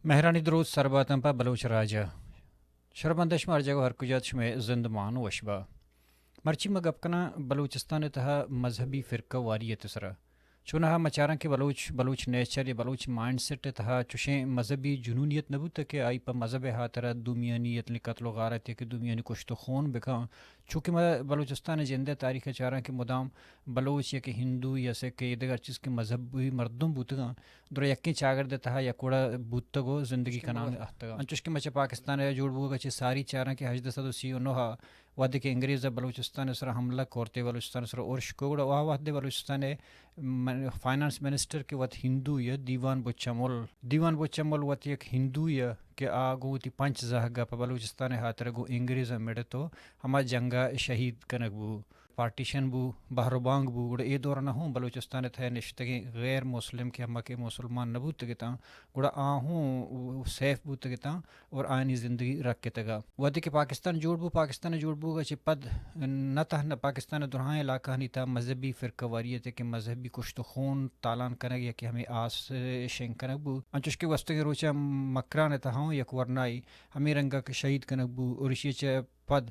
مهرانی درود سرباتن پا بلوچ راجا شربندش مرجع هر کجاتش میں زندمان وشبا مرچی مگبکنا بلوچستان تہا مذہبی فرقہ واریت سرا چونہا مچارن کے بلوچ نیچر یا بلوچ مائنڈ سیٹ تہا چوشیں مذہبی جنونیت نبوت کہ آئی پا مذہب ہاترا دومیانیت لی قتل و غارت کہ دومیانی کشت و خون بکا چونکہ بلوچستان جندہ تاریخ چاران کے مدام بلوچ یا کہ ہندو یا سے کہ دیگر چیز کے مذہبی مردم بوتگا در یقین چاگر تہا یا کوڑا بوتگو زندگی کا نام احتگا انچوش کے مچے پاکستان ہے جوڑ بوگا چی ساری چاران کے حجد صدو سیو نوہا وعدے کہ انگریز بلوچستان سر حملہ کورتے بلوچستان سر اورش کوڑا واہ وعدے بلوچستان فائنانس منسٹر کے وقت ہندو یا دیوان بچمل وقت یک ہندو یا کہ آگو تی پنچ زہگا پا بلوچستان ہاتر گو انگریز میڈ تو ہما جنگا شہید کنک بو پارٹیشن بو بحر بانگ بو گوڑا اے دور نہ ہوں بلوچستان تھے نشتگی غیر مسلم کے ہما کے مسلمان نبوت تگتا گوڑا آہوں سیف بوت تگتا اور آئینی زندگی رکھ کے تگا ودی کہ پاکستان جوڑ بو گا چی پد نہ تہ پاکستان درہائیں علاقہ نہیں تھا مذہبی فرقہ واریت ہے کہ مذہبی کشت خون تالان کنگ یا کہ ہمیں آس شنگ کنگ بو انچوش کے وسط روچا مکران تہاؤں یک ورنائی ہمیں رنگا کے شہید کنگ بو اور اسی چا پد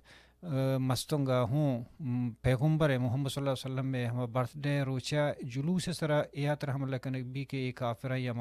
مستنگا ہوں پیغمبر محمد صلی اللہ علیہ وسلم میں ہم برتھ ڈے روچا جلوس سرا یا تر حملہ کنک بھی کہ ایک کافرہ یا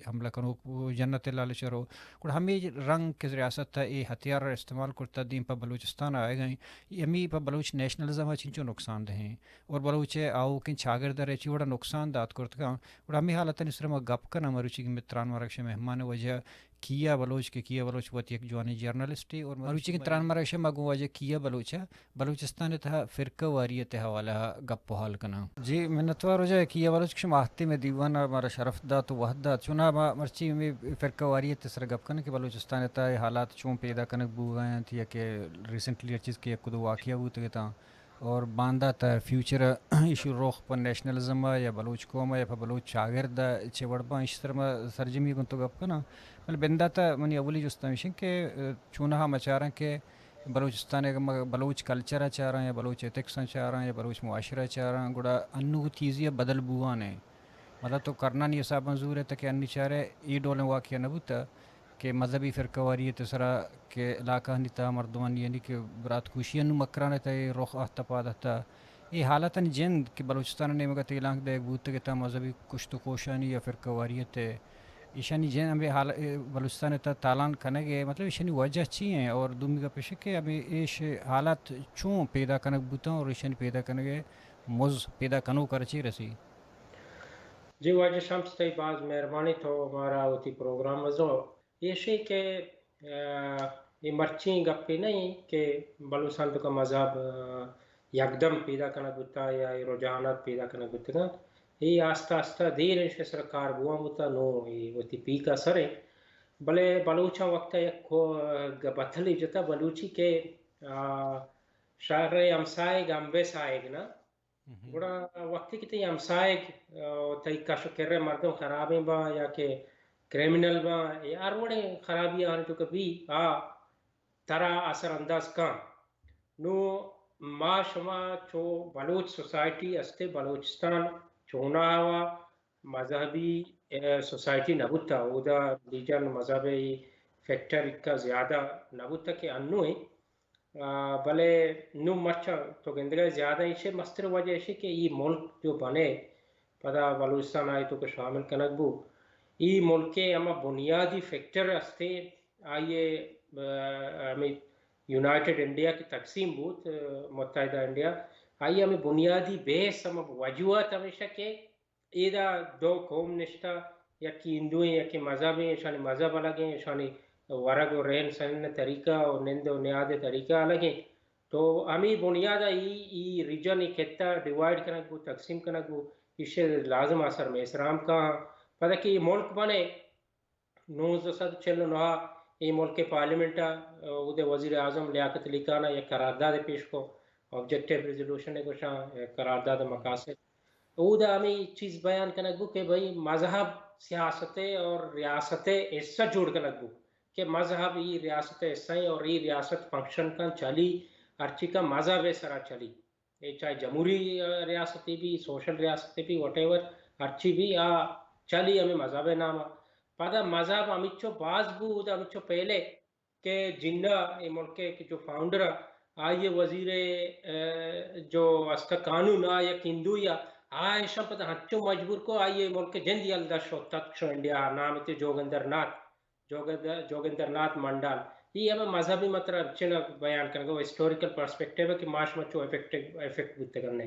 حملہ کنو جنت لال چرو اور ہمیں رنگ کے ریاست تھا یہ ہتھیار استعمال کرتا دین پا بلوچستان آئے گئیں یمی پا بلوچ نیشنلزم ہے چنچو نقصان دہیں اور بلوچ آؤ کن چھاگر در چی وڑا نقصان دات کرتا اور ہمیں حالت نسرما گپ کنا مروچی کی متران مرکش مہمان وجہ کیا بلوچ وقت ایک جوانی جرنلسٹی اور مروچی کی تران مرکش مگو وجہ کیا بلوچستان تھا فرقہ واریت حوالہ گپ حال کنا جی منتوار ہو جائے کیا بلوچ کشم آہتی میں دیوان ہمارا شرف دا تو وحدہ چنا مرچی میں فرقہ واریت سر گپ کنا کہ بلوچستان تھا حالات چون پیدا کنک بو گئے تھی کہ ریسنٹلی چیز کے کدو واقعہ بو تھا اور باندھا تھا فیوچر ایشو روخ پر نیشنلزم یا بلوچ قوم یا بلوچ شاگرد چوڑبا اس طرح سرجمی کن تو گپ کنا مطلب بندہ تھا منی اولی جستمیشن کہ چونہا مچارن کے بلوچستان بلوچ کلچر چاہ رہا ہیں یا بلوچ ایتھکس چاہ رہا ہیں یا بلوچ معاشرہ چاہ رہا ہیں گوڑا انو چیزیں بدل بوان ہیں مطلب تو کرنا نہیں صاحب منظور ہے کہ انی چاہ رہے ای ڈولیں واقعہ نبوتا کہ مذہبی فرقہ واریت سرا کہ علاقہ نہیں تھا مردمان یعنی کہ برات خوشی انو مکرانے تھا روخ احتپاد تھا یہ حالت جند کہ بلوچستان نے مگا تیلانک دے بوت کہ تھا مذہبی کشت و کوشانی یا فرقہ واریت ایشانی جن ہمیں بلوچستان تا تالان کنگ ہے مطلب ایشانی وجہ چی ہیں اور دومی کا پیش کہ ہمیں ایش حالات چون پیدا کنگ بوتا اور ایشانی پیدا کنگ مز پیدا کنو کرچی رسی جی واجہ شمس تی باز مہربانی تو ہمارا ہوتی پروگرام وزو یہ شی کہ یہ مرچی گپی نہیں کہ بلوچستان کا مذہب یکدم پیدا کرنا بوتا یا رجحانات پیدا کرنا بوتا یہ آستہ آستہ دیر انشاء سرکار بوان بوتا نو یہ ہوتی پی کا سرے بلے بلوچا وقت یک بتھلی جتا بلوچی کے شہر امسائے گامبے سائے نا بڑا وقتی کی تی امسائے تی کشو کرے مردم خرابیں با یا کہ کریمنل با یا اروڑے خرابی آنے تو کبھی ترا اثر انداز کان نو ما شما چو بلوچ سوسائٹی استے بلوچستان چونا ہوا مذہبی سوسائٹی نبوتا او دا لیجن مذہبی فیکٹر کا زیادہ نبوتا کہ انو ہے بلے نو مرچا تو گندگا زیادہ اسے مستر وجہ اسے کہ یہ ملک جو بنے پدا بلوچستان آئی تو کہ شامل کنک بو یہ ملک کے اما بنیادی فیکٹر استے آئیے ہمیں یونائٹڈ انڈیا کی تقسیم بود متحدہ انڈیا آئیے ہمیں بنیادی بیس ہم وجوہات ہمیشہ کہ ایدہ دو قوم نشتا یا کی ہندو ہیں یا کی مذہب ہیں شانی مذہب الگ ہیں شانی ورگ و رہن سہن طریقہ اور نند و نیاد طریقہ الگ ہیں تو ہمیں بنیادہ ای ریجن ایک کتا ڈیوائیڈ کرنا گو تقسیم کرنا گو اسے لازم اثر میں اسلام کا پتہ کہ یہ ملک بنے 1949 یہ ملک کے پارلیمنٹا ادھے وزیر اعظم لیاقت علی خان یہ قرارداد پیش کو آبجیکٹیو ریزولوشن ہے کچھ قرارداد مقاصد ادھا ہمیں چیز بیان کرنا گو کہ بھائی مذہب سیاستیں اور ریاستیں ایسا جوڑ کرنا گو کہ مذہب یہ ریاست ایسا ہی اور یہ ریاست فنکشن کا چلی ارچی کا مذہب سرا چلی یہ چاہے جمہوری ریاستی بھی سوشل ریاستی بھی وٹ ایور ارچی بھی چلی ہمیں مذہب نام پدا مذہب امیچو باز بود امیچو پہلے کہ جنہ ملک کے جو فاؤنڈر آئیے وزیر جو استا قانون یک ہندو یا آئیشا پدا ہنچو مجبور کو آئیے ملک جندی الدشو تکشو انڈیا نام تے جوگندر ناتھ منڈال یہ ہمیں مذہبی مطلب چنہ بیان کرنے گا ہسٹوریکل پرسپیکٹیو ہے کہ معاش مچو افیکٹ بودتے کرنے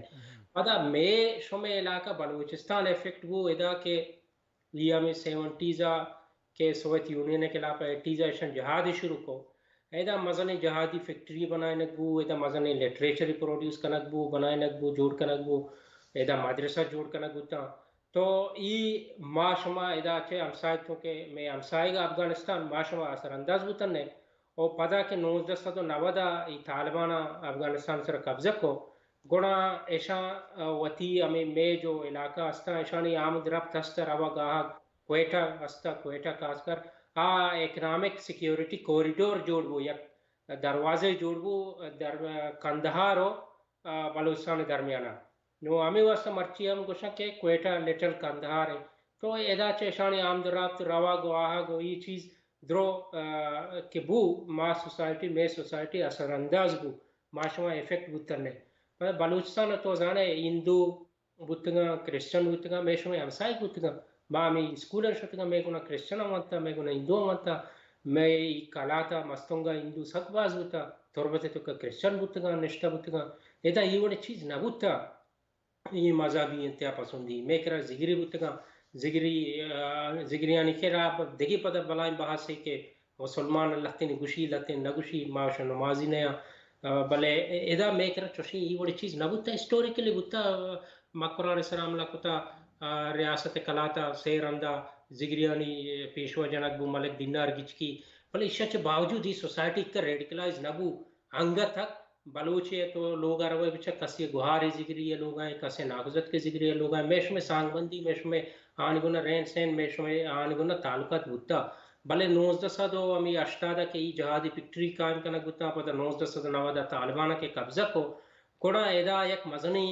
پدا میں شمع علاقہ بلوچستان افیکٹ بو ادا کہ یہ ہمیں 70s کے سوویت یونین کے خلاف 80s ایشن جہادی شروع کو ایدا مزن جہادی فیکٹری بنائے نکبو ایدا مزن لٹریچر پروڈیوس کنکبو بنائے نکبو جوڑ کنکبو ایدا مدرسہ جوڑ کنکبو تا تو ای ما شما ایدا چے ہمسائے چونکہ میں ہمسائے گا افغانستان ما شما اثر انداز بوتن نے اور پدا کہ 1990 ای طالبانا افغانستان سر قبضہ کو گوڑا ایشا وتی ہمیں میں جو علاقہ استا ایشانی آمد رفت ہستا روا گاہا کوئٹہ استا کوئٹہ خاص کر اکنامک سیکیورٹی کوریڈور جوڑ بو یک دروازے جوڑ بو در کندہار و بلوچستان درمیانہ نو ہمیں واسطہ مرچی ہم گوشن کہ کوئٹہ لٹل کندہار ہے تو ادا چیشانی آمد رفت روا گو آہا گو یہ چیز درو کہ بو ما سوسائٹی میں سوسائٹی اثر انداز بو ما شما افیکٹ بوتن ہے بلوچستان تو زانے ہندو بوتگا کرسچن بوتگا میں شما ہمسائے بوتگا ما می اسکولر شتگا میں گونا کرسچن آمانتا میں گونا ہندو آمانتا میں کلاتا مستونگا ہندو سک باز بوتا تربتے تو کرسچن بوتگا نشتا بوتگا ایدا یہ وڑے چیز نہ بوتا یہ مذہبی انتہا پسندی میں کرا زگری بوتگا زگریانی کے راب دگی پتہ بلائیں بحث ہے کہ مسلمان اللہ تین گوشی لتین نگوشی معاش نمازی نیا بلے ادا میں کرا چوشی یہ وڑی چیز نہ بوتا ہسٹوریکلی بوتا مقبران اسلام لکتا ریاست کلاتا سیر اندہ زگریانی پیشوا جنک بو ملک دینار گچکی بلے اشچ باوجود ہی سوسائٹی کا ریڈیکلائز نہ بو انگا تک بلوچ ہے تو لوگ روے بچا کسی گوہاری ذکری ہے لوگ ہیں کسی ناگزت کے ذکری ہے لوگ ہیں میش میں سانگ بندی میش میں آنگونا رین سین میش میں آنگونا تعلقات بوتا بلے 1900 ہمیں 80 کے جہادی فیکٹری قائم کرنا بوتا پتہ 1990 طالبانہ کے قبضہ کو کوڑا ایدا یک مزنی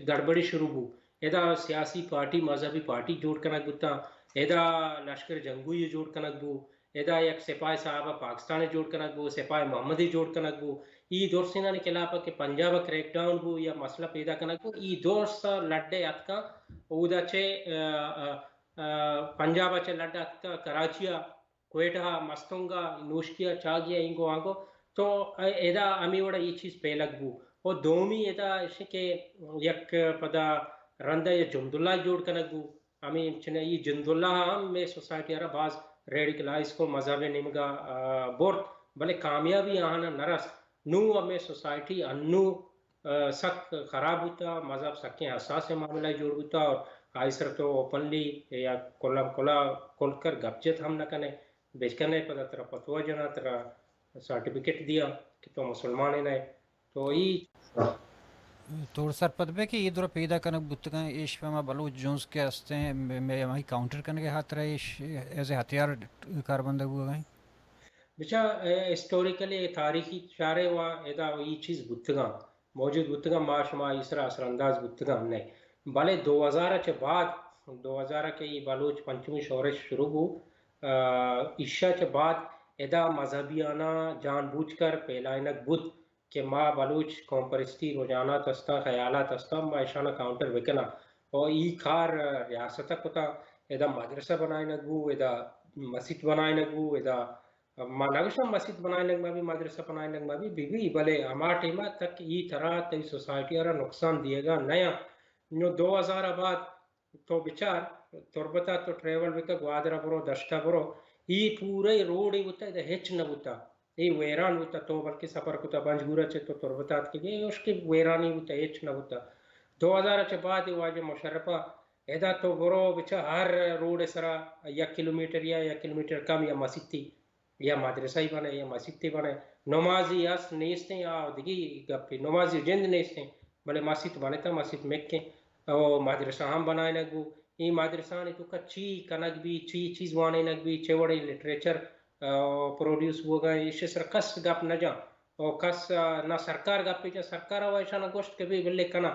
گڑبڑی شروع بو ایدا سیاسی پارٹی مذہبی پارٹی جوڑ کرنا بوتا ایدا لشکر جنگوی جوڑ کرنا بو ایدا یک سپاہی صاحبہ پاکستانی جوڑ کنک بو سپاہی محمدی جوڑ کنک بو ای دور سینانی کلاپا کہ پنجاب کریک ڈاؤن بو یا مسئلہ پیدا کنک بو ای دور سا لڑے اتکا اودا چھے پنجابہ چھے لڑے اتکا کراچیا کوئٹہ مستونگا نوشکیا چاگیا انگو آنگو تو ایدا امی وڑا یہ چیز پیلک بو اور دومی ایدا اسے کہ یک پدا رندہ یا جمداللہ جوڑ کنک بو امی چنے یہ جمداللہ ہم میں سوسائٹی ارہ باز ریڈیکلائز کو مذہب نمگا بورت بلے کامیابی آنا نرس نو ہمیں سوسائٹی انو سک خراب ہوتا مذہب سکیں حساس معاملہ جوڑ ہوتا اور آئیسر تو اوپنلی یا کلا کل کر گپچت ہم نہ کنے بیچ کرنے پتا ترہ پتوہ جنا ترہ سرٹیفکیٹ دیا کہ تو مسلمان ہی نہیں تو یہ تو سر پدبے کہ یہ دور پیدا کرنے بتگاں ایش فہمہ بلوچ جونس کے ہستے ہیں میں وہی کاؤنٹر کرنے کے ہاتھ رہے ایز اے ہتھیار کاربندہ ہوئے گئے بچا ہسٹوریکلی تاریخی چارے ہوا ایدا یہ چیز بتگاں موجود بتگاں ما شما اسرا اثر انداز بتگاں نہیں بلے 2000 کے بعد 2000 کے یہ بلوچ پنچمی شورش شروع ہو عشاء کے بعد ایدا مذہبیانہ جان بوجھ کر پہلائنک بدھ کہ ما بلوچ قوم پرستی روزانہ تستا خیالات تستا ما اشانہ کاؤنٹر وکنا اور ای کار ریاستہ کتا ایدا مدرسہ بنائے نگو ایدا مسجد بنائے نگو ایدا ما نگشم مسجد بنائے نگما بھی مدرسہ بنائے نگما بھی بلے ہمارا ٹیمہ تک ای طرح تی سوسائٹی ارہ نقصان دیے گا نیا نو 2000 بعد تو بچار تربتا تو ٹریول وکا گوادرہ برو دشتہ برو ای پورے روڈ ہی ہوتا ہے ہچ نہ ہوتا ای ویران ہوتا تو بلکہ سفر کتا بنجگورہ چھے تو تربتات کے گئے اس کے ویرانی ہوتا ہچ نہ ہوتا 2000 چھے بعد واجہ مشرفہ ایدا تو برو بچا ہر روڈ سرا 1 کلومیٹر یا 1 کلومیٹر کم یا مسجد تھی یا مدرسہ ہی بنے یا مسجد تھی بنے نمازی اس نیستے یا دگی گپی نمازی جند نیستے بلے مسجد بنے تا مسجد مکیں او مدرسہ ہم بنائے نگو ای مدرسہ نے تو کا چی کنک بھی چیز وانے نگ بھی چوڑے لٹریچر پروڈیوس ہو گئے اس سر کس گپ نہ جا اور کس نہ سرکار گپ پہ جا سرکار ویشا نہ گوشت کے بھی بلے کنا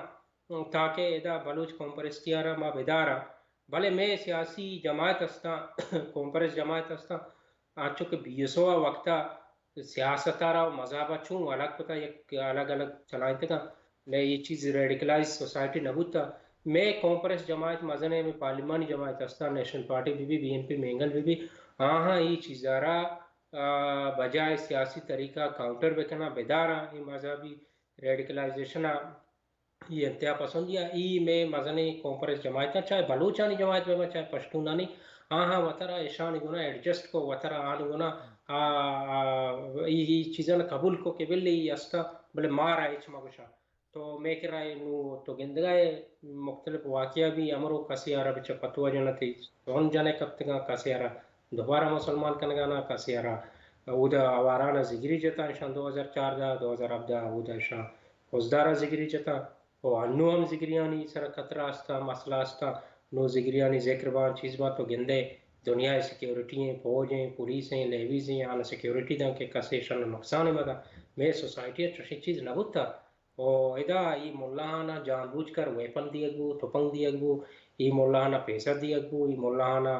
تاکہ ادا بلوچ قوم پرستیارا ما بیدارا بھلے میں سیاسی جماعت ہستا کانفرنس جماعت ہستا آنچو کہ بیسوا وقتا سیاستارا و مذہبہ چون الگ پتا یک الگ الگ چلائیں تکا میں یہ چیز ریڈیکلائز سوسائٹی نبوتا میں کانفرنس جماعت مزنے میں پارلیمانی جماعت ہستا national party B N P Mengal بھی ہاں یہ چیزارا بجائے سیاسی طریقہ کاؤنٹر بکنا بیدارا یہ مذہبی ریڈیکلائزیشن یہ انتہا پسندیا ای میں مزنے کانفرنس جماعت چاہے بلوچانی جماعت میں چاہے پشتونانی وطرہ ایشانی گنا ایڈجسٹ کو وطرہ آنی گنا یہ چیزیں قبول کو کہ بلی استا بلے مارا ایچ مگوشا تو میں کہہ رہا نو تو گندگائے مختلف واقعہ بھی امرو کسی آرہ بچہ پتوہ جنتی تون جانے کب تگا کسی آرہ دوبارہ مسلمان کنگانا کسی آرہ اودا آوارانا زگری جتا انشان 2004 دا 2017 اودا انشان حزدارا زگری جتا او انو ہم زگریانی سر خطرہ استا مسئلہ استا نو زگریانی ذکر بان چیز بات تو گندے دنیا سیکیورٹی ہیں فوجیں پولیس ہیں لیویز ہیں آنا سیکیورٹی دا کہ کسی شن نقصان ہے مدا میں سوسائٹی چشی چیز نبوت تھا او ادا ای مولانا جان بوجھ کر ویپن دی اگو تپنگ دی اگو ای مولانا پیسہ دی اگو ای مولانا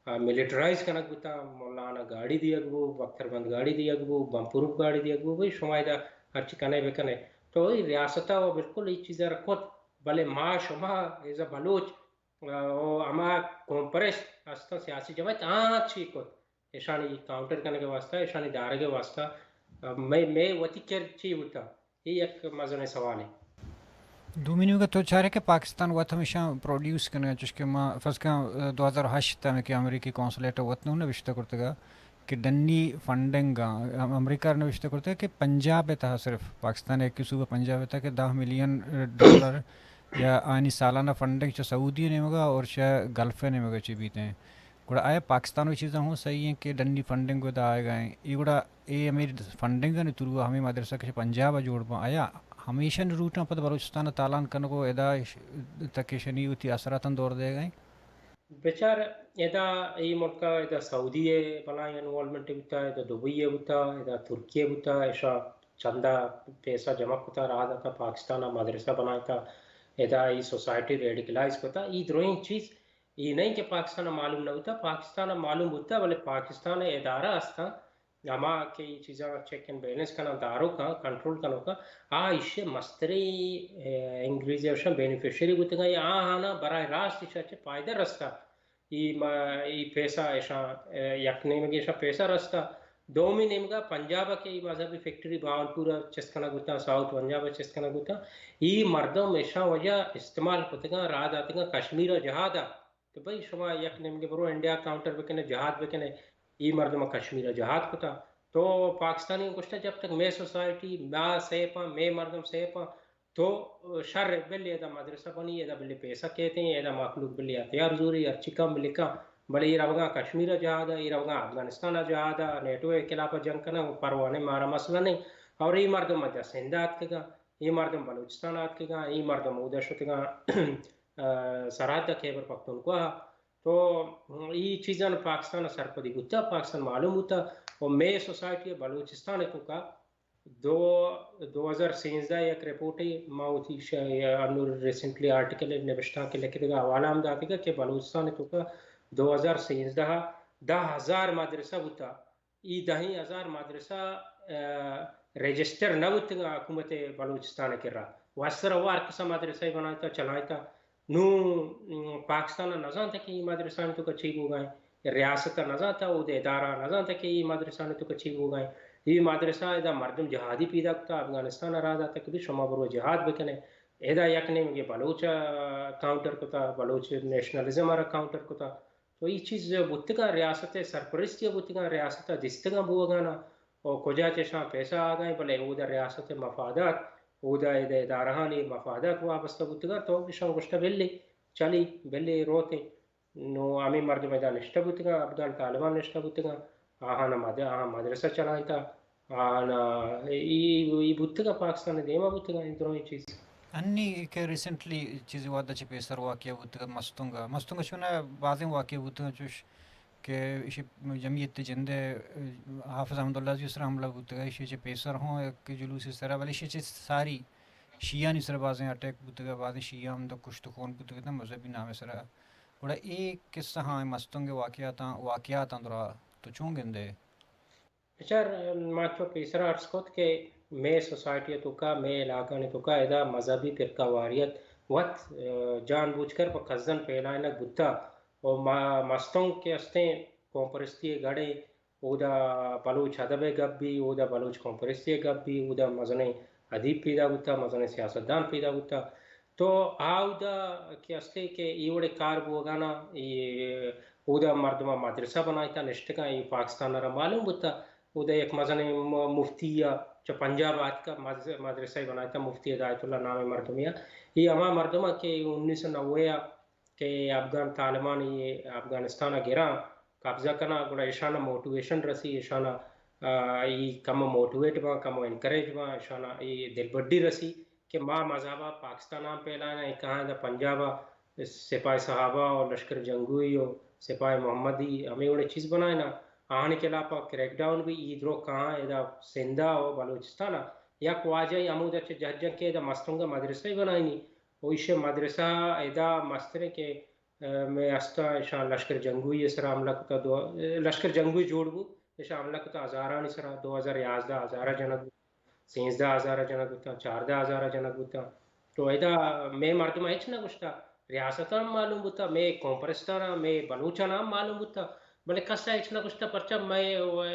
ملیٹرائز کنک بتا مولانا گاڑی دی اگو وقتر بند گاڑی دی اگو بمپروف گاڑی دی اگو وہی شمائے دا ہرچی کنے بکنے تو ای ریاستہ و بالکل ای چیزیں رکھوت بلے ما شما ایزا بلوچ اما کمپریس استا سیاسی جماعت چی کت ایشانی کاؤنٹر کرنے کے واسطہ ایشانی دارے کے واسطہ میں وطی کر چی ہوتا یہ ایک مزنے سوال ہے دومینیو کا تو چاہ رہے کہ پاکستان وقت ہمیشہ پروڈیوس کرنے چش کہ ما فرض کا 2008 میں کہ امریکی کونسلیٹ وطن نے وشتہ کرتے گا کہ ڈنی فنڈنگ امریکہ نے وشتہ کرتے کہ پنجاب تھا صرف پاکستان ایک صوبہ پنجاب تھا کہ $10 ملین یا آنی سالانہ فنڈنگ چا سعودی نے مگا اور چاہ گلف نے مگا چی بیتے ہیں گوڑا آیا پاکستان وہ چیزیں ہوں صحیح ہیں کہ ڈنی فنڈنگ کو دا آئے گئے یہ گوڑا یہ میری فنڈنگ کا نہیں تروا ہمیں مدرسہ کے پنجاب جوڑ پا آیا ہمیشہ روٹاں پتہ بلوچستان تالان کن کو ادا تک شنی ہوتی اثراتاً دور دے گئے بیچار ادا ای ملکہ ادا سعودی بلائیں انوالمنٹ ہوتا ہے ادا دبئی ہوتا ادا ترکیہ ہوتا ایشا چندہ پیسہ جمع ہوتا رہا تھا پاکستان مدرسہ بنایا تھا ادا ای سوسائٹی ریڈیکلائز ہوتا ای دروئیں چیز یہ نہیں کہ پاکستان معلوم نہ ہوتا پاکستان معلوم ہوتا بلے پاکستان ادارہ استا ہما کہ یہ چیزاں چیک اینڈ بیلنس کرنا داروں کا کنٹرول کرنا کا اسے مستری انگریزی اشن بینیفیشری ہوتے گا یا نا براہ راست اسے پائدہ رستا یہ پیسہ ایشا یکنے میں ایشا پیسہ رستا دومی نمگا پنجاب کے مذہبی فیکٹری باولپورہ چسکنا گتا ساؤتھ پنجاب چسکنا گتا یہ مردم ایشا وجہ استعمال ہوتے گا راد آتے گا کشمیر جہادا تو بھائی شما یک نمگے برو انڈیا کاؤنٹر بکنے جہاد بکنے یہ مردم کشمیر جہاد کتا تو پاکستانی گوشتا جب تک میں سوسائٹی میں سیپا میں مردم سیپا تو شر بلی ادا مدرسہ بنی ادا بلی پیسہ کہتے ہیں ادا مخلوق بلی ہتھیار زوری ارچی کم بلی کا بلے یہ روگا کشمیر جہادا یہ روگا افغانستان جہادا نیٹو کے خلاف جنگ کرنا پروانے مارا مسئلہ نہیں اور یہ مردم مجھا سندھات کے گا یہ مردم بلوچستانات کے گا یہ مردم ادھر شتے گا سرحد خیبر پختونخوا تو یہ چیزاں پاکستان سرپدی ہوتا پاکستان معلوم ہوتا اور میں سوسائٹی بلوچستان تو کا 2016 ایک رپورٹ ہے ماؤتھی ریسنٹلی آرٹیکل نوشتہ کے لکھے گا حوالہ ہم داتے گا کہ بلوچستان تو کا 2016 10,000 مدرسہ ہوتا یہ 10,000 مدرسہ رجسٹر نہ ہوتا گا حکومت بلوچستان کے رہا واسطہ وار قسم مدرسہ بناتا چلاتا نو پاکستان نظام تھا کہ یہ مدرسہ تو کچھی ہو گئے ریاست نظام تھا وہ ادارہ نظام تھا کہ یہ مدرسہ تو کچھی ہو گئے یہ مدرسہ ادا مردم جہادی پیدا کرتا افغانستان رادا تک بھی شما برو جہاد بکنے ادا یکنے میں بلوچ کاؤنٹر کو تھا بلوچ نیشنلزم آرہ کاؤنٹر کو تھا تو یہ چیز بتگا ریاست سرپرستی بتگا ریاست دستگا بوگانا اور کجا چشاں پیسہ آگئے بلے اودا ریاست مفادات اودا ادارہانی مفادات وابستہ بتگا تو بشان گشتہ بلی چلی بلی روتے نو آمی مردم ادا نشتہ بتگا افغان طالبان نشتہ بتگا آہانا مدرسہ چلائیں تھا آنا یہ بتگا پاکستان دیما بتگا ان دونوں چیز انی کہ ریسنٹلی چیز وعدہ چھ پیسر واقعہ ہوتا مستنگا چونا بعضیں واقعہ ہوتا چوش کہ اسی جمعیت جندے حافظ احمد اللہ جس طرح حملہ ہوتا ہے اسی چھ پیسر ہوں ایک جلوس اس طرح ولی اسی چھ ساری شیعہ نہیں سر بعضیں اٹیک ہوتا ہے بعضیں شیعہ ہم دا کچھ تو خون ہوتا ہے مذہبی نام سر بڑا ایک قصہ ہاں مستوں کے واقعات اندرا تو چون گندے اشار ماچو پیسرا ارسکوت کے میں سوسائٹی تو کا میں علاقہ نے تو کا ادا مذہبی فرقہ واریت وقت جان بوجھ کر پکزن پہلائنا گتا اور مستوں کے استے کومپرستی گڑے اودا بلوچ ادب گپ بھی اودا بلوچ کومپرستی گپ بھی اودا مزنے ادیب پیدا گتا مزنے سیاستدان پیدا گتا تو آودا کہ استے کہ ایوڑے کار بوگانا یہ اودا مردمہ مدرسہ بنائیتا نشتگا یہ پاکستان را معلوم بتا اودا ایک مزنے مفتیہ جو پنجاب آت کا مدرسہ بنایا تھا مفتی ہدایت اللہ نام مردمیہ یہ اما مردمہ کے 1990 کہ افغان طالبان یہ افغانستان گرا قبضہ کرنا گوڑا اشانہ موٹیویشن رسی اشانہ یہ کم موٹیویٹ با کم انکریج با اشانہ یہ دل بڑی رسی کہ ماں مذہبہ پاکستان نام پہلانا ہے کہاں دا پنجابہ سپاہی صحابہ اور لشکر جنگوی اور سپاہی محمدی ہمیں انہیں چیز بنائے نا آنے کے علاوہ کریک ڈاؤن بھی ادھرو کہاں ادا سندھا اور بلوچستان یا خواجہ عمود اچھے جہجن کے ادا مستنگا مدرسہ ہی بنائی نہیں وہ اسے مدرسہ ادا مسترے کے میں استا شان لشکر جنگوی اسرا عملہ کتا لشکر جنگوی جوڑ بو اشا عملہ کتا ہزاران اسرا 2011 ہزارہ جنگ 13,000 جنگ بتا 14,000 جنگ بتا تو ادا میں مردمہ اچ نہ گشتا ریاستان معلوم بتا میں کومپرستان میں بلوچان معلوم بتا بلے کسا اچنا گشتا پرچا میں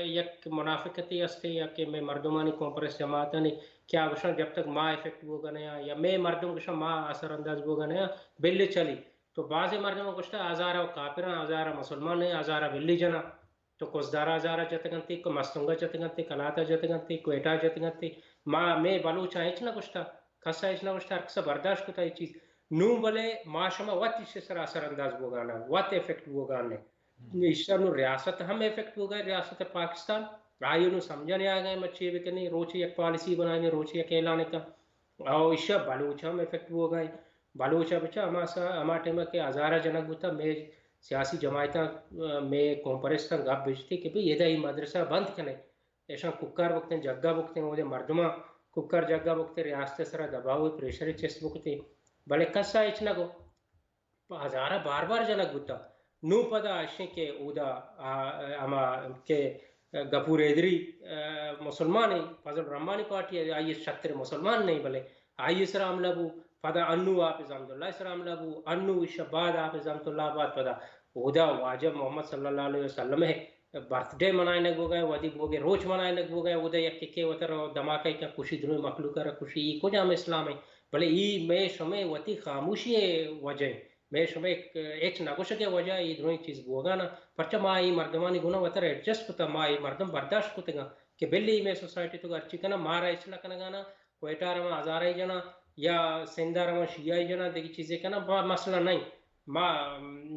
یک منافقتی استے یا کہ میں مردمانی کومپریس جماعتانی کیا گشتا جب تک ماں افیکٹ ہو گنیا یا میں مردم گشتا ماں اثر انداز ہو گنیا بلی چلی تو بعض مردم گشتا ہزارہ کافران ہزارہ مسلمان ہیں ہزارہ بلی جنا تو کسدارا ہزارہ جتگنتی کو مستنگا جتگنتی کلاتا جتگنتی کوئٹا جتگنتی ماں میں بلوچا اچنا گشتا کسا اچنا گشتا ارکسا برداشت کتا یہ چیز نو بلے ماں شما وقت اس سر اثر انداز ہو گانا وقت افیکٹ ہو گانے اشتر نو ریاست ہم افیکٹ ہو گئے ریاست پاکستان آئیو نو سمجھنے آ گئے مچھی بکنی روچی ایک پالیسی بنانے روچی ایک اعلانے کا او اشیا بلوچ ہم افیکٹ ہو گئے بلوچا بچا ہما ٹیمہ کے ہزارہ جنگ بتا میں سیاسی جماعتاں میں کومپریستان گپ بھیجتی کہ بھئی یہ دا ہی مدرسہ بند کنے ایشان ککر بکتے جگہ بکتے وہ دے مردمہ ککر جگہ بکتے ریاست سرا دباؤ پریشر چیس بکتے بلے کسا اچنا گو ہزارہ بار بار جنگ بتا نو پدا اشیں کہ اودا اما کہ گپور ایدری مسلمان ہیں فضل رحمانی پارٹی ہے آئیے شتر مسلمان نہیں بلے آئیے سرام لبو پدا انو حافظ حمد اللہ سلام لبو انو شباد حافظ حمد اللہ آباد پدا اودا واجب محمد صلی اللہ علیہ وسلم ہے برتھ ڈے منائے لگو گئے ودی بوگے روچ منائے لگو گئے اودا یک کے وتر دھماکے کا خوشی دنوں مخلوق کر خوشی ای کو جام اسلام ہے بلے ای میں شمع وتی خاموشی وجہ میں شمع ایک نگوش کے وجہ ای دروئی چیز بوگا نا پرچہ ما ای مردمانی گنا وتر ایڈجسٹ کتا ما ای مردم برداشت کتے گا کہ بلی میں سوسائٹی تو گرچی کنا مارا اچنا کنا گانا کوئٹا رما ہزارہ جنا یا سندھا رما شیعہ جنا دیکھی چیزیں کنا مسئلہ نہیں ما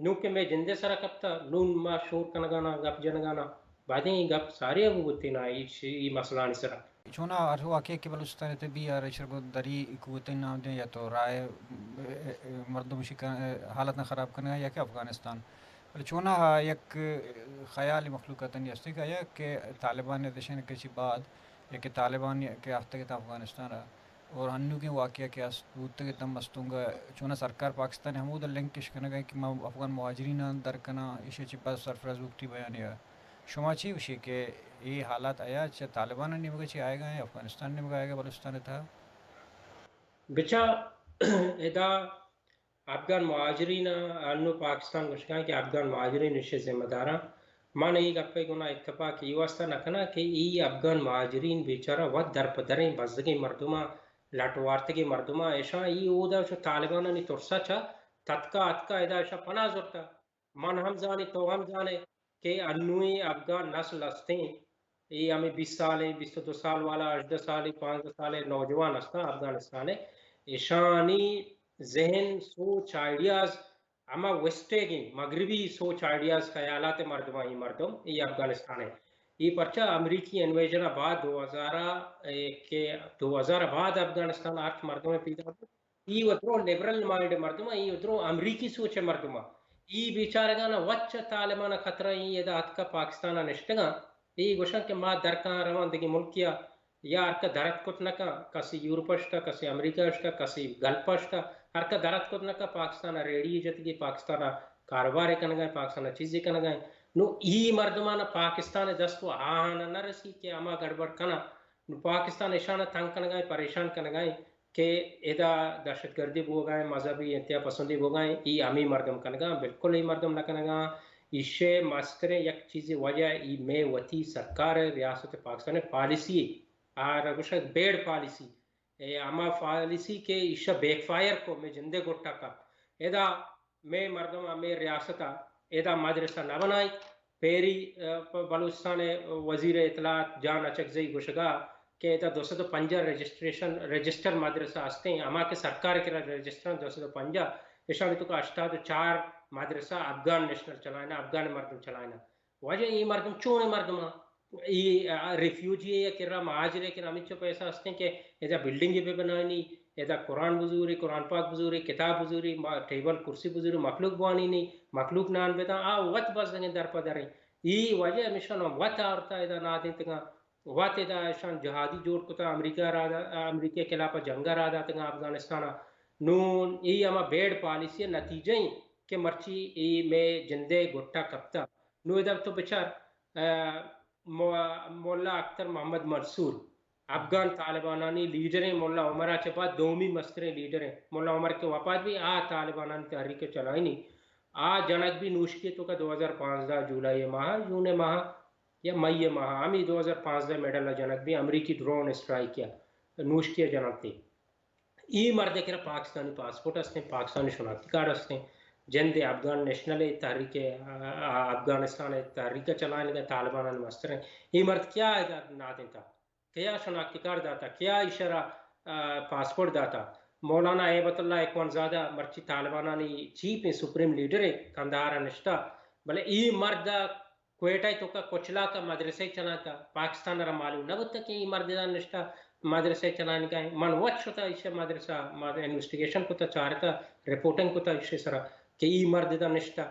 نو کہ میں جندے سرا کپتا نون ما شور کنا گانا گپ جن گانا بعدیں گپ سارے ابو گتی نا ای مسئلہ نہیں سرا چونا ار واقعہ کہ بلوچستان تے بھی یار شرب دری قوت نام دیں یا تو رائے مردم حالت نہ خراب کرنا یا کہ افغانستان چونا یک خیال مخلوقات نیستی کا یا کہ طالبان نے دشن کسی بعد یا کہ طالبان کے ہفتے کے افغانستان اور انو کے واقعہ کے اسبوت کے تم مستونگا چونا سرکار پاکستان حمود لنک کش کرنا گئے کہ افغان مہاجرین درکنا اسے چپا سرفراز وقتی بیان یا شما چی وشی کہ یہ حالات آیا چاہے طالبان نے مگا چی آئے گا افغانستان نے مگا آئے گا بلوچستان تھا بچا ادا افغان مہاجرین انو پاکستان گشکا کہ افغان مہاجرین اسے ذمہ دارا ماں نے ایک اپنے گنا اتفاق یہ واسطہ نہ کنا کہ ای افغان مہاجرین بیچارہ وقت در پدریں بزدگی مردمہ لٹوارتگی مردمہ ایشا ای اودا چو طالبانا نی ترسا چا تتکا اتکا ادا ایشا پناہ زورتا من ہم زانی تو ہم زانے کہ انوی افغان نسل ہستیں یہ ہمیں 20 سال 22 سال والا 18 سال 15 سال نوجوان ہستا افغانستان ایشانی ذہن سوچ آئیڈیاز اما ویسٹے کی مغربی سوچ آئیڈیاز خیالات مردمہ ہی مردم یہ افغانستان ہے یہ پرچہ امریکی انویژن بعد 2000 بعد افغانستان آرچ مردم پیدا یہ ادرو لیبرل مائنڈ مردمہ یہ ادرو امریکی سوچ مردمہ یہ بیچارگانا وچ طالبانا خطرہ یہ دا اتکا پاکستانا نشتگا یہ گوشن کہ ما درکان روان دگی ملکیا یا ارکا درت کت نکا کسی یورپشتا کسی امریکاشتا کسی گلپشتا ارکا درت کت نکا پاکستانا ریڈی جتگی پاکستانا کاروبار کن گئے پاکستان چیزیں کن گئے نو ای مردمانہ پاکستان دستو آہانا نہ رسی کہ اما گڑبڑ کنا نو پاکستان اشانہ تنگ کن گئے پریشان کن گئے کہ ادا دہشت گردی بو گئے مذہبی انتہا پسندی بو گئے ای امی مردم کن گا بالکل ای مردم نہ کن گا اسے مسترے یک چیز وجہ ای میں وتی سرکار ریاست پاکستان پالیسی اور گوشت بیڑ پالیسی اما پالیسی کے اسا بیک فائر کو میں جندے گوٹا کا ادا میں مردم میں ریاستہ ادا مدرسہ نہ بنائی پیری بلوچستان وزیر اطلاعات جان اچکزئی گوشگا کہ ادا 250 رجسٹر مدرسہ ہستے ہیں اما کے سرکار کے رجسٹر 250 اشانی تو کا 84 مدرسہ افغان نیشنل چلائنا افغان مردم چلائنا وجہ یہ مردم چون مردم یہ ریفیوجی ہے کہ رہا مہاجر ہے کہ ہمیں پیسہ ہستے ہیں کہ ادا بلڈنگی پہ بنانی ادا قرآن بزوری قرآن پاک بزوری کتاب بزوری ٹیبل کرسی بزوری مخلوق بوانی نہیں مخلوق نان بیتا وط بس دیں در پدریں یہ وجہ ہمیشہ وط آرتا ادا نا دیں تگا وط ادا اشان جہادی جوڑ کتا امریکہ رادا امریکہ کے علاقہ جنگا رادا تگا افغانستانہ نون ای اما بیڑ پالیسی نتیجیں کہ مرچی ای میں جندے گھٹا کپتا نو ادا تو بچار مولا اختر محمد منصور افغان طالبانانی لیڈر ہیں مولا عمرہ چپا دومی مسترے لیڈر ہیں مولا عمر کے وفات بھی طالبانانی تحریک چلائی نہیں جنک بھی نوش کیے تو کا 2015 جولائی ماہ جون ماہ یا مئی ماہ ہمیں 2015 میڈل جنک بھی امریکی ڈرون اسٹرائک کیا نوش کیا جنک تھے ای مرد کے پاکستانی پاسپورٹ ہستے پاکستانی شناختی کارڈ ہستے جن افغان نیشنل تحریک افغانستان تحریک چلانے کا طالبان مستر ہیں یہ مرد کیا نہ دیتا کیا شناختی کارڈ داتا کیا اشارہ پاسپورٹ داتا مولانا ایبت اللہ اکوان زادہ مرچی طالبانانی چیف ہیں سپریم لیڈر ہے کندہار نشتہ بلے ای مرد کوئٹہ تو کا کچلا کا مدرسہ چلا کا پاکستان را معلوم نہ بتا کہ ای مرد نشتہ مدرسہ چلانے کا ہے من وقت شتا اسے مدرسہ انویسٹیگیشن کو تا چارتا رپورٹنگ کو تا اسے سرا کہ ای مرد دا نشتہ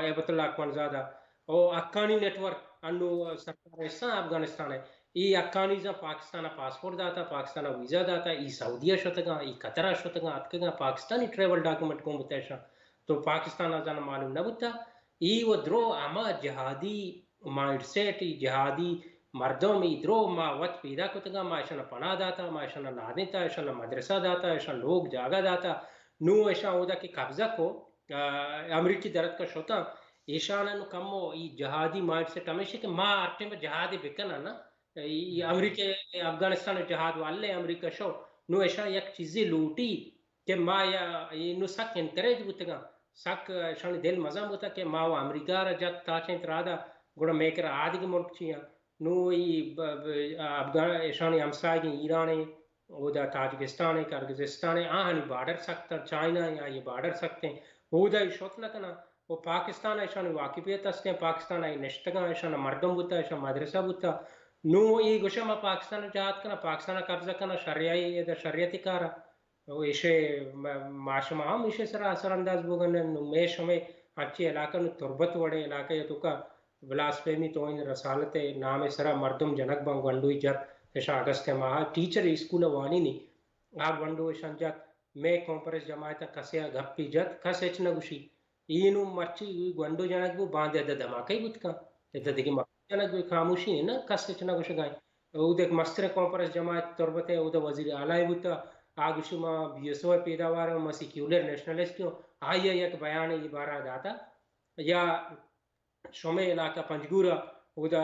ایبت اللہ اکوان زادہ او اکانی نیٹورک انو سرکار ایسا افغانستان ہے ای اکانی زا پاکستان پاسپورٹ داتا پاکستان ویزا داتا ای سعودیہ شتگا ای قطرہ شتگا اتکگا پاکستانی ٹریول ڈاکومنٹ کو بتائشا تو پاکستان ازانا معلوم نہ بتا ای و درو اما جہادی مائنڈ سیٹ ای جہادی مردم ای درو ما وقت پیدا کتگا ما ایشانا پناہ داتا ما ایشانا نادیتا ایشانا مدرسہ داتا ایشانا لوگ جاگا داتا نو ایشان اودا کی قبضہ کو امریکی درد کا شوتا ایشانا نو کمو ای جہادی مائنڈ سیٹ ہمیشہ کہ ما ارٹے میں جہادی بکنا نا امریکہ افغانستان جہاد والے امریکہ شو نو ایشا یک چیزی لوٹی کہ ما یا نو سک انکریج بوتگا سک ایشان دل مزہ بوتا کہ ما و امریکہ را جات تاچیں ترادا گوڑا میکر آدھگ ملک چیاں نو افغان ایشانی ہمسائے ایران ہے او دا تاجکستان ہے کرگزستان ہے آہنی بارڈر سکتا چائنا ہے یہ بارڈر سکتے ہیں او دا شوت نہ کنا وہ پاکستان ایشانی واقفیت ہستے ہیں پاکستان ہے نشتگا ایشان مردم بوتا ایشان مدرسہ بوتا نو ای گوشا ما پاکستان جہاد کنا پاکستان قبضہ کنا شریعی دا شریعتی کارا اسے معاشمہ ہم اسے سر اثر انداز بوگن نو میش ہمیں اچھی علاقہ نو تربت وڑے علاقہ یا تو کا بلاسفیمی تو ان رسالت نام سرا مردم جنک بانگ ونڈوی جت ایشا اگست ماہ ٹیچر اسکول وانی نہیں آگ ونڈو ایشان جت میں کمپریس جماعتا کسیا گھپی جت کس اچنا گوشی اینو مرچی ونڈو جنک بو باندے دا دھماکہ بود کا ایتا دیکھی جنک بھی خاموشی ہے نا کس چنا گوش گائیں او دیکھ مستر کانفرنس جماعت تربت ہے او دا وزیر اعلی بوتا آگوشی ما بی ایس او پیداوار ما سیکیولر نیشنلسٹ کیوں آئیے یک بیان عبارہ داتا یا شمع علاقہ پنجگورا او دا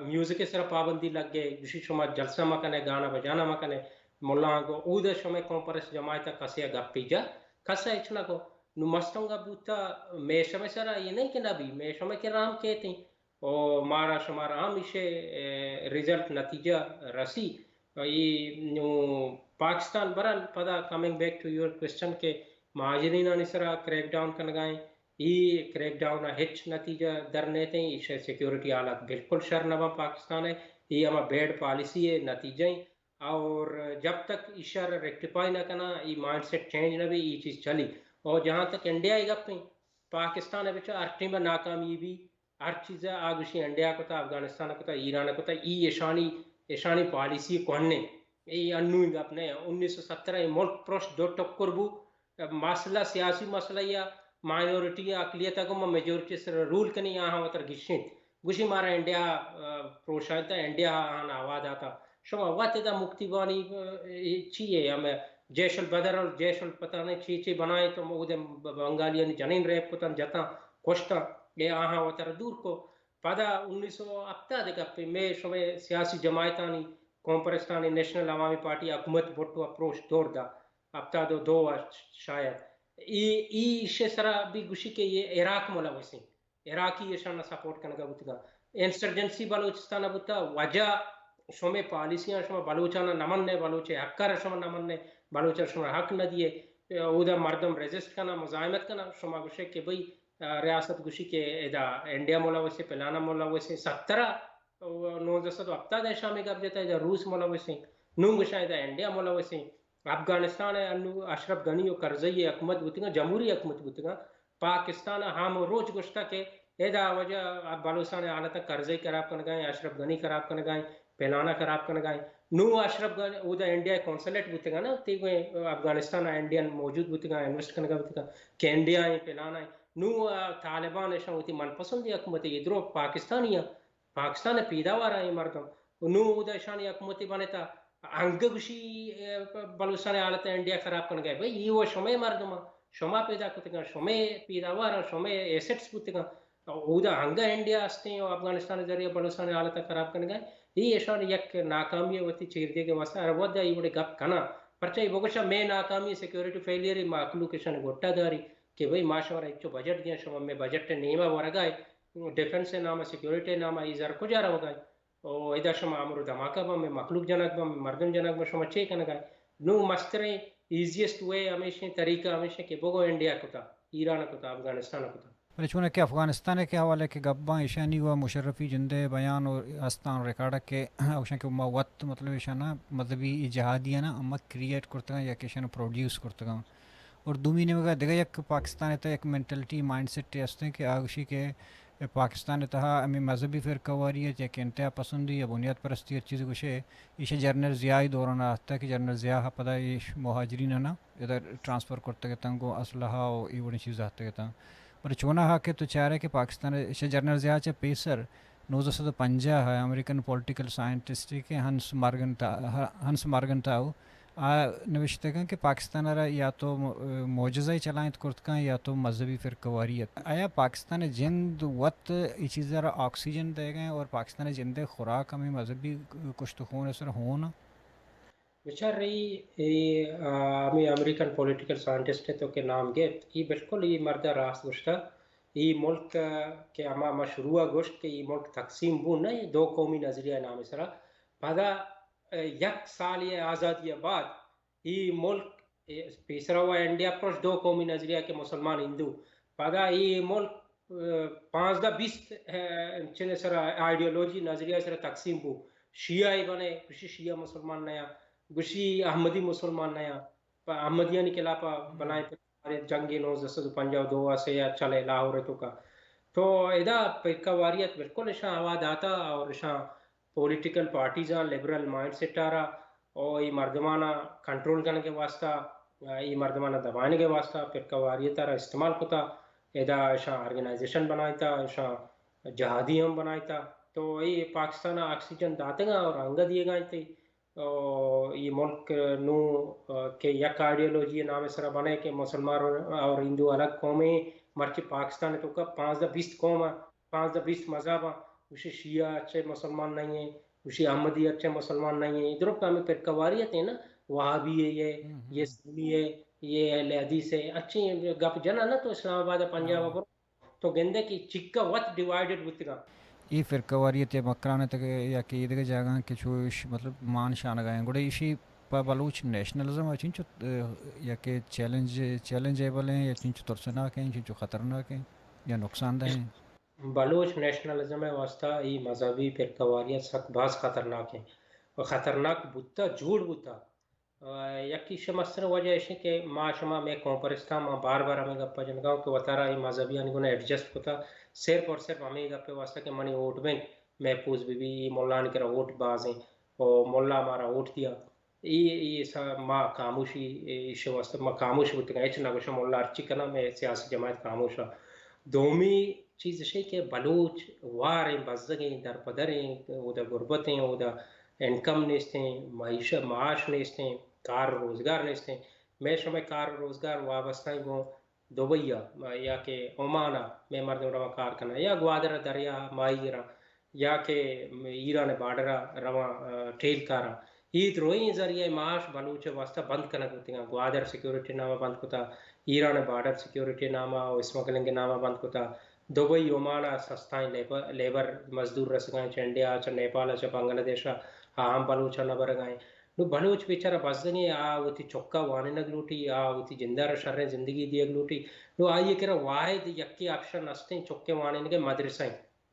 میوزک سر پابندی لگ گئے گوشی شما جلسہ مکنے گانا بجانا مکنے ملان کو او دا شمع کانفرنس جماعت کسیا گپ پیجا کسا اچنا کو نو مستنگا بوتا میں شمع سرا یہ نہیں کہ نبی میں شمع کے رام کہتے ہیں اور مارا شمارا ہم اسے ریزلٹ نتیجہ رسی یہ پاکستان برن پدا coming back to your question کے مہاجرین نسرا کریک ڈاؤن کر گائیں یہ کریک ڈاؤن ہچ نتیجہ در نیتے ہیں اسے سیکیورٹی حالات بالکل شرنبا پاکستان ہے یہ ہمیں بیڈ پالیسی ہے نتیجہ اور جب تک اشارہ ریکٹیفائی نہ کرنا یہ مائنڈ سیٹ چینج نہ بھی یہ چیز چلی اور جہاں تک انڈیا ہی گپ نہیں پاکستان ہے بچہ ارٹی میں ناکامیبی ہر چیز آگوشی انڈیا کو تا افغانستان کو تا ایران کو تا ای ایشانی پالیسی کونے ای انوئی گپ نے 1917 ملک پروش دو ٹکر بو مسئلہ سیاسی مسئلہ یا مائنورٹی اقلیت کو میجورٹی سر رول کنی یہاں وتر گشنت گوشی مارا انڈیا پروشایتا انڈیا آن آواد آتا شما وقت دا مکتی بانی چیئے ہمیں جیش البدر اور جیش پتہ نہیں چی بنائے تو وہ بنگالیاں جنین ریپ کتن جتا کوشتا یہ آہاں وتر دور کو پدا 1970 کا میں شما سیاسی جماعتانی کومپرستانی نیشنل عوامی پارٹی حکومت بوٹو اپروچ دور دا ابتا دو شاید ای سرا بھی گوشی کے یہ عراق مولا ویسے عراقی ایشان سپورٹ کرنے کا بتا انسرجنسی بلوچستان بتا وجہ شما پالیسیاں شما بلوچانا نمن نے بلوچے حقار شما نمن نے بلوچا شما حق نہ دیے اودا مردم ریزسٹ کرنا مزاحمت کرنا شما گوشے کہ بھئی ریاست گوشی کے ادا انڈیا مولا ویسے پلانا مولا ویسے 1970 دیشا میں گب جاتا ہے روس مولا ویسے نونگ شاید انڈیا مولا ویسے افغانستان ہے انو اشرف غنی و کرزئی حکومت بتگا جمہوری حکومت بتگا پاکستان ہم روز گشتا کہ ادا وجہ بلوچستان حالت کرزئی خراب کرنے گئے اشرف غنی خراب کرنے گئے پلانا خراب کرنے گئے نو اشرف غنی او دا انڈیا کونسلیٹ بتگا نا تی افغانستان انڈین موجود بتگا انویسٹ کرنے گا بتگا کہ انڈیا ہے پلانا ہے نو طالبان ایشا ہوتی من پسندی حکومت ادھرو پاکستانیاں پاکستان پیداوار ہے مردم نو دا شانی حکومتی بنے تا انگ گوشی بلوچستان حالت انڈیا خراب کرنے گئے بھئی یہ وہ شما مردم شما پیدا کرتے گا شما پیداوار شما ایسٹس بوتے گا او دا انگ انڈیا ہستے ہیں افغانستان ذریعہ بلوچستان حالت خراب کرنے گئے یہ ایشان یک ناکامی ہوتی چیر دے کے واسطہ اور ود یہ بڑے گپ کنا پرچہ یہ بگشا میں ناکامی سیکیورٹی فیلئر مخلوق کشن گوٹا داری کہ بھئی ماشاءاللہ ایک چو بجٹ دیا شما میں بجٹ نیمہ ورگائے ڈیفنس نامہ سیکیورٹی نامہ ایزار کو جارا ہوگا او ایدا شما امرو دھماکہ با میں مخلوق جنک با میں مردم جنک با شما چے کنگا نو مستریں ایزیسٹ وے ہمیشہ طریقہ ہمیشہ کہ بگو انڈیا کتا ایران کتا افغانستان کتا ولی چونکہ کہ افغانستان کے حوالے کے گباں ایشانی ہوا مشرفی جندے بیان اور استان ریکارڈ کے اوشن کے وقت مطلب ایشانا مذہبی جہادیاں نا اما کریٹ کرتا یا کیشن پروڈیوس کرتا اور دومی نے مگا دیگا یک پاکستان تا ایک مینٹلٹی مائنڈ سیٹ ہستے کہ آگوشی کے پاکستان تہا امی مذہبی فرقہ واریت یا کہ انتہا پسندی یا بنیاد پرستی چیز گوشے اسے جرنل ضیاء دوران آتا ہے کہ جرنل ضیاء پدا یہ مہاجرین نا ادھر ٹرانسفر کرتے گتا گو اسلحہ اور یہ بڑی چیز آتے گتا اور چونا ہا کہ تو چاہ رہے کہ پاکستان اسے جرنل ضیاء چے پیسر 1950 ہے امریکن پولیٹیکل سائنٹسٹ کے ہنس مارگن تاؤ نوشتے ہیں کہ پاکستان را یا تو معجزہ چلائیں کرتکاں یا تو مذہبی فرقہ واریت آیا پاکستان جند وقت یہ چیزیں را آکسیجن دے گئے اور پاکستان جند خوراک ہمیں مذہبی کشت خون اثر ہونا بچار رہی ہمیں امریکن پولیٹیکل سائنٹسٹ تو کے نام گیت یہ بالکل یہ مردہ راست گشتہ یہ ملک کے اما مشروع گشت کہ یہ ملک تقسیم بون نا یہ دو قومی نظریہ نام سرا پدا یک سال یہ آزادی بعد یہ ملک پیسرا ہوا انڈیا پروش دو قومی نظریہ کے مسلمان ہندو پدا یہ ملک 15-20 چنے سرا آئیڈیولوجی نظریہ سرا تقسیم بو شیعہ ہی بنے کچھ شیعہ مسلمان نیا گشی احمدی مسلمان نیا احمدیانی کے لاپا بنائے پر جنگ 1952 سے یا چلے لاہور تو ادا فرقہ واریت بالکل اشاں آواد آتا اور اشاں پولیٹیکل پارٹیزاں لبرل مائنڈ سیٹ آ رہا اور یہ مردمانہ کنٹرول کرنے کے واسطہ یہ مردمانہ دبانے کے واسطہ فرقہ واریت آ استعمال کتا ادا اشاں آرگنائزیشن بنائی تا اشاں جہادی ہم بنائی تا تو یہ پاکستان آکسیجن داتے گا اور انگا دیے گئے تھے یہ ملک نو کہ یک آئیڈیولوجی نام سرا بنے کہ مسلمان اور ہندو الگ قومیں مرچی پاکستان تو کا 15-20 قوم 15-20 مذہب اسی شیعہ اچھے مسلمان نہیں ہیں اسی احمدی اچھے مسلمان نہیں ہیں ادھر کا ہمیں فرقہ واریت ہے نا وہابی ہے یہ سنی ہے یہ اہل حدیث ہے اچھی گپ جنا نا تو اسلام آباد پنجاب تو گندے کی چکا وقت ڈیوائیڈڈ بتگا یہ فرقہ واریت یا مکرانے تک یا کہ یہ جگہ کہ چوش مطلب مان شان گائیں گوڑے اسی بلوچ نیشنلزم چنچو یا کہ چیلنجیبل ہیں یا چنچو ترسناک ہیں چنچو خطرناک ہیں یا نقصان دہ ہیں بلوچ نیشنلزم واسطہ یہ مذہبی فرقہ واریت سخت بعض خطرناک ہیں اور خطرناک بوتا جھوٹ بوتا یکی شمستر وجہ ہے کہ ما شما میں کومپرستان ما بار بار ہمیں گپا جنگاؤں کہ وطارہ یہ مذہبی آنگو نے ایڈجسٹ کتا صرف اور صرف ہمیں گپے واسطہ کہ منی ووٹ بینک محفوظ بھی مولا نے کرا ووٹ باز ہیں اور مولا ہمارا ووٹ دیا ما خاموشی ایش واسطه ما خاموش بودیم هیچ نگوشم مولا ارچی کنم سیاسی جماعت خاموشا دومی چیز شی که بلوچ واریں بزدگیں در پدریں او دا غربتیں او دا انکم نیستیں معیشت معاش نیستیں کار روزگار نیستیں میں شما کار روزگار وابستہ گو دبیا یا کہ عمانہ میں مردم رواں کار کرنا یا گوادر دریا مائی گرا یا کہ ایران بارڈرا رواں ٹھیل کارا عید روئی ذریعہ معاش بلوچ واسطہ بند کرنا ہوتی ہیں گوادر سیکورٹی نامہ بند کوتا ایران بارڈر سیکورٹی نامہ اسمگلنگ نامہ بند کوتا دبئی عمانہ سستائیں لیبر مزدور رسگائیں چ انڈیا چ نیپال چ بنگلہ دیش ہم بلوچ نہ برگائیں نو بلوچ بیچارہ بزدگی وتی چکا وانے نگلوٹی وتی جندر شر زندگی دی گلوٹی نو آئیے کرا واحد یکی آپشن استیں چکے وانے نگے مدرسہ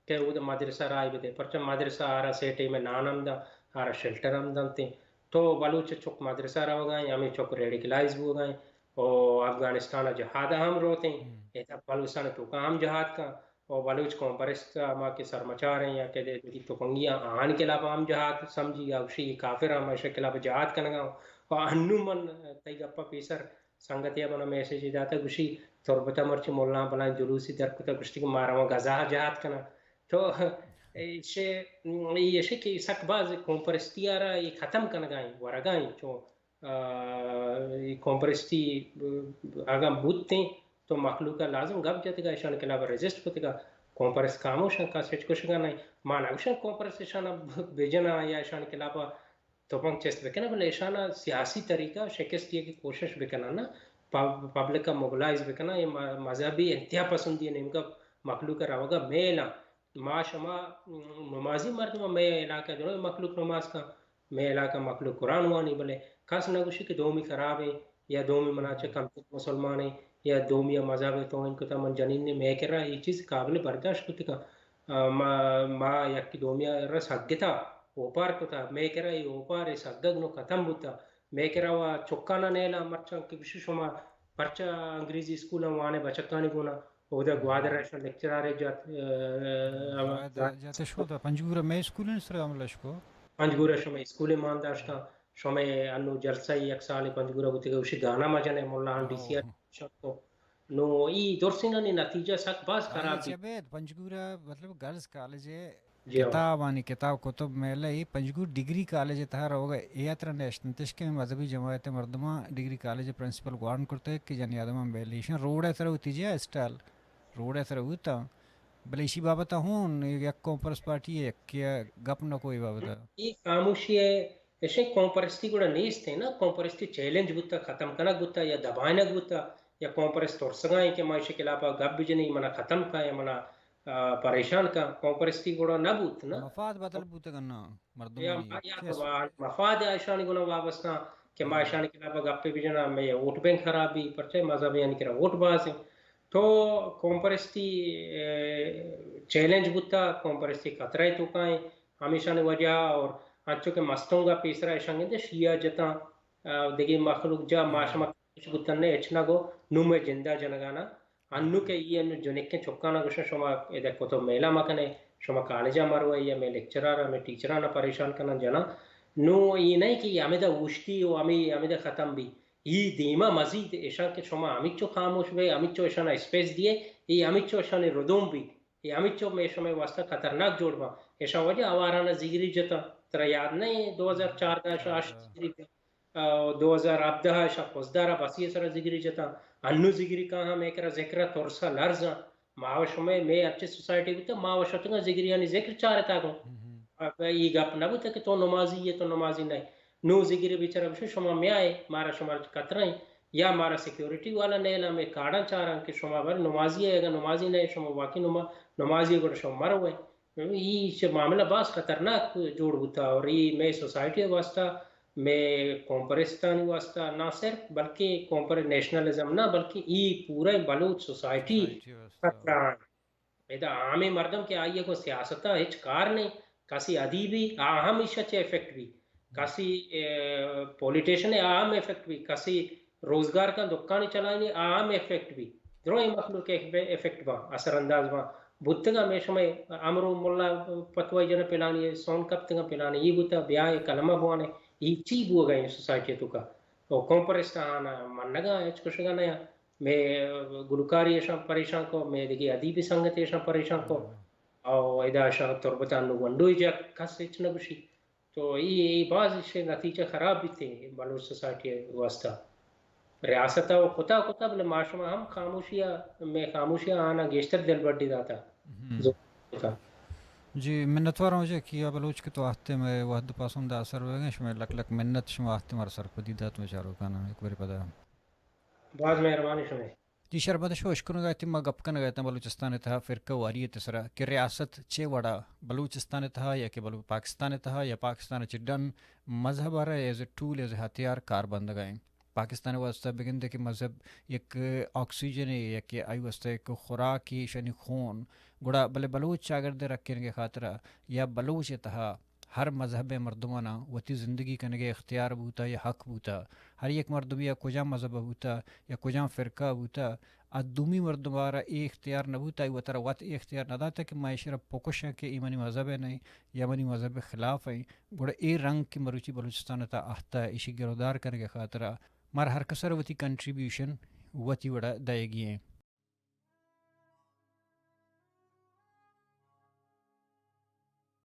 کہ وہ مدرسہ رائے بدے پرچہ مدرسہ آرہ سیٹی میں نانم دا آرہ شلٹر ہم دنتے تو بلوچ چک مدرسہ رو گئیں ہمیں چک ریڈیکلائز ہو گئیں اور افغانستان جہاد ہم روتے ہیں ایتا بلوچستان تو کام جہاد کا اور بلوچ کمپرست ما کے سرمچار ہیں یا کہ دے تو کنگیاں آن کے علاوہ ہم جہاد سمجھی یا اسی کافر ہم اشے کے علاوہ جہاد کرنا اور انو من تی گپا پیسر سنگتیا بنا میسیج جاتا گوشی تربتا مرچ مولانا بنا جلوسی در کتا گوشتی کہ مارا غزہ جہاد کرنا تو یہ کہ سک باز کمپرستی آرہ یہ ختم کرنا گائیں ورگائیں چو کمپرستی آگا بودتے تو مخلوقہ لازم گب جاتے گا اشان کے علاوہ ریزسٹ ہوتے گا کمپرس خاموشن کا سچ کچھ گا نہیں مانا اشان کمپرس اشانہ بیجنا یا اشان کے علاوہ تو پنگ چیست بکنا بلے اشانہ سیاسی طریقہ شکستیے کی کوشش بکنا نا پبلک کا موبلائز بکنا یہ مذہبی انتہا پسندی ہے نمکہ مخلوق روگا میلا ما شما نمازی مردم میں علاقہ جو مخلوق نماز کا میں علاقہ مخلوق قرآن وانی بلے خاص نگوشی کہ دومی خراب ہیں یا دومی مناچہ کم مسلمان ہیں یا دومی مذہب ہے تو ان کو تمن جنین نے میں کہہ رہا یہ چیز قابل برداشت ہوتی کا ما یکی دومی رس حق تھا اوپار کو تھا میں کہہ رہا یہ اوپار اس حقگ نو ختم ہوتا میں کہہ رہا چکانا نیلا مرچا کہ بشی شما پرچہ انگریزی اسکول وانے بچکانی گونا اودا گوادر ریشن لیکچرار جاتے شو دا پنجگورا میں اسکول ان سر عمل شکو پنجگورا شما اسکول مان داشتا شما انو جلسہ یک سال پنجگورا ہوتی گا اسی گانا مجانے مولا ڈی سی آر نو ای درسینا نی نتیجہ سک باز خراب دی چبید پنجگورا مطلب گرلز کالج ہے کتاب آنی کتاب کتب میں لئی پنجگور ڈگری کالج تہا روگا ایتر نیشنل تشکے مذہبی جماعت مردمہ ڈگری کالج پرنسپل گوارن کرتے کہ جن یادمان بیلیشن روڈ ایسر ہوتی جا اسٹائل روڈ ایسر ہوتا بلے اسی بابتا ہون یک کمپرس پارٹی ہے کیا گپ نہ کوئی بابتا یہ خاموشی ہے ایسے کمپرستی گوڑا نیست ہے نا کمپرستی چیلنج بوتا ختم کنک بوتا یا دبائنک بوتا یا کمپرس ترسگائیں کہ معاشی کے علاوہ گپ بجنی منا ختم کا یا منا پریشان کا کمپرستی گوڑا نہ بوت نا مفاد بدل بوتا کرنا مردم یا مفاد عائشانی گونا وابستہ کہ معاشانی کے علاوہ گپ بجنا میں ووٹ بینک خرابی پرچے مذہب یعنی کہ ووٹ باز ہیں تو کمپرستی چیلنج بوتا کمپرستی خطرہ تو کائیں ہمیشہ نے وجہ اور اچھو کہ مستوں گا پیسرا ایشانگے دے شیعہ جتا دیکھیں مخلوق جا معاشمہ کچھ بتنے اچھنا گو نو میں جندہ جنگانا انو کے یہ انو جنکیں چکانا گوشن شما دیکھو تو میلا مکنے شما کالجہ مروے یا میں لیکچرارا میں ٹیچرانا پریشان کرنا جنا نو یہ نہیں کہ ہمیں دا وشتی و ہمیں دا ختم بھی یہ دیما مزید ایشان کہ شما ہمیں چو خاموش بے ہمیں چو ایشانا اسپیس دیے یہ ہمیں چو ایشانا ردوم بھی یہ ہمیں چو میں شما واسطہ خطرناک جوڑ با ایشان وجہ آوارانا زگری جتا ترہ یاد نہیں 2004 کا ایشا آشت زگری جتا 2017 ایشا خوزدارا بسی سر زگری جتا انو زگری کہاں میں کرا ذکرہ ترسا لرزا ماوش میں اچھے سوسائٹی بھی تو ماوش اتنا زگری یعنی ذکر چارتا گو یہ گپ نہ بتا کہ تو نمازی ہے تو نمازی نہیں نو زگری بیچارہ بشو شما میں آئے مارا شما قطرائیں یا مارا سیکیورٹی والا نیلا میں کارڈا چاہ رہا کہ شما بر نمازی ہے اگر نمازی نہیں شما واقعی نمازی اگر شما مرو ہے یہ معاملہ باس خطرناک جوڑ ہوتا اور یہ میں سوسائٹی واسطہ میں کمپرستانی واسطہ نہ صرف بلکہ کمپر نیشنلزم نہ بلکہ یہ پورا بلوچ سوسائٹی خطران ایدہ عامی مردم کے آئیے کو سیاستہ ہچ کار نہیں کسی ادیبی اہم اشچے افیکٹ بھی کسی پولیٹیشن اہم افیکٹ بھی کسی روزگار کا دکانی چلائیں اہم افیکٹ بھی دروئی مخلوق افیکٹ با اثر انداز با بودتگا میں شمع امرو ملا پتوائی جنہ پلانی سون کب تگا پلانی یہ بودتا بیائی کلمہ بوانے ichi buga in society tuka o komparestana mannaga echkoshga na ya me gulukari eshan parishan ko me digi adibi sangate eshan parishan ko او اذا شاء تربطان لو ونڈو جا کس اچنا بشی تو یہ بعض سے نتیجہ خراب بھی تھے بلوچ سوسائٹی واسطہ ریاست و خطا خطا بل معاشمہ ہم خاموشیاں میں خاموشیاں آنا گیشتر دل بڑی داتا جو تھا جی منتوار مجھے کیا بلوچ کے تو آتے میں وحد پاسم دا اثر ہوئے گا شمیں لک لک منت شما آتے مار سر پدیدات میں چارو کانا ایک باری پدا بعض مہربانی شمیں جی شربت شو اشکروں گا تم گپ کن گئے بلوچستان تھا فرقہ واریت سرا کہ ریاست چے وڑا بلوچستان تھا یا کہ پاکستان تھا یا پاکستان چڈن مذہب آ رہا ہے as a tool as a ہتھیار کار بند گئے پاکستان واسطہ بگن دے کہ مذہب ایک آکسیجن ہے یا کہ آئی واسطہ ایک خوراک کی شنی خون گڑا بلے بلوچ اگر دے رکھنے کے خاطرہ یا بلوچ تہا ہر مذہب مردمانہ وتی زندگی کنگے اختیار بوتا یا حق بوتا ہر ایک مردم یا کجا مذہب بوتا یا کجا فرقہ بوتا ادومی مردمارا ای اختیار نہ بوتا و ترا وات ای اختیار نہ داتا کہ معاشرہ پوکشا کہ ایمانی مذہب ہے نہیں یا منی مذہب خلاف ہیں گوڑا ای رنگ کی مروچی بلوچستان تا آہتا اسی گرودار کرنے کے خاطرہ مار ہر کسر وتی کنٹریبیوشن وتی وڑا دائے گی ہیں